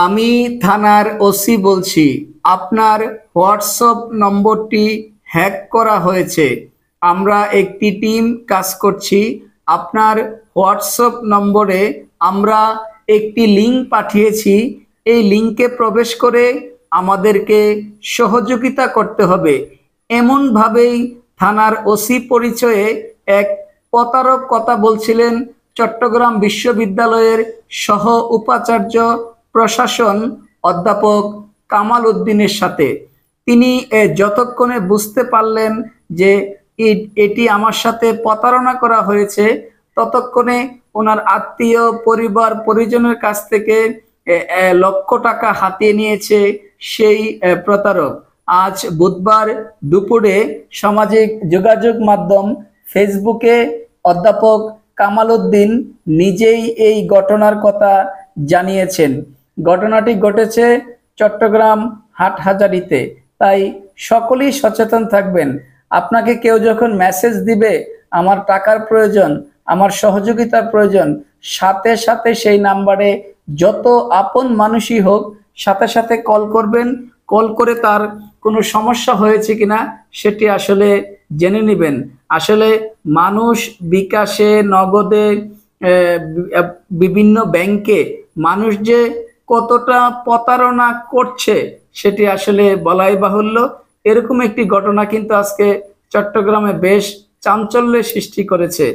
আমি থানার ওসি বলছি। আপনার হোয়াটসঅ্যাপ নম্বরটি হ্যাক করা হয়েছে। আমরা একটি টিম কাজ করছি। আপনার হোয়াটসঅ্যাপ নম্বরে আমরা একটি লিংক পাঠিয়েছি। এই লিংকে প্রবেশ করে আমাদেরকে সহযোগিতা করতে হবে। এমনভাবেই থানার ওসি পরিচয়ে এক প্রতারক কথা বলছিলেন চট্টগ্রাম বিশ্ববিদ্যালয়ের সহ উপাচার্য প্রশাসন অধ্যাপক কামাল উদ্দিনের সাথে। তিনি যতক্ষণে বুঝতে পারলেন যে এটি আমার সাথে প্রতারণা করা হয়েছে, ততক্ষণে ওনার আত্মীয় পরিবার পরিজনের কাছ থেকে লক্ষ টাকা হাতিয়ে নিয়েছে সেই প্রতারক। আজ বুধবার দুপুরে সামাজিক যোগাযোগ মাধ্যম ফেসবুকে অধ্যাপক কামাল উদ্দিন নিজেই এই ঘটনার কথা জানিয়েছেন। ঘটনাটি ঘটেছে চট্টগ্রাম হাটহাজারীতে। তাই সকলেই সচেতন থাকবেন। আপনাকে কেউ যখন মেসেজ দিবে আমার টাকার প্রয়োজন, আমার সহযোগিতার প্রয়োজন, সাথে সাথে সেই নাম্বারে যত আপন মানুষই হোক সাথে সাথে কল করবেন। কল করে তার কোনো সমস্যা হয়েছে কিনা সেটি আসলে জেনে নেবেন। আসলে মানুষ বিকাশে, নগদে, বিভিন্ন ব্যাংকে মানুষ যে কতটা প্রতারণা করছে সেটি আসলে বলাই বাহুল্য। এরকম একটি ঘটনা কিন্তু আজকে চট্টগ্রামে বেশ চাঞ্চল্যের সৃষ্টি করেছে।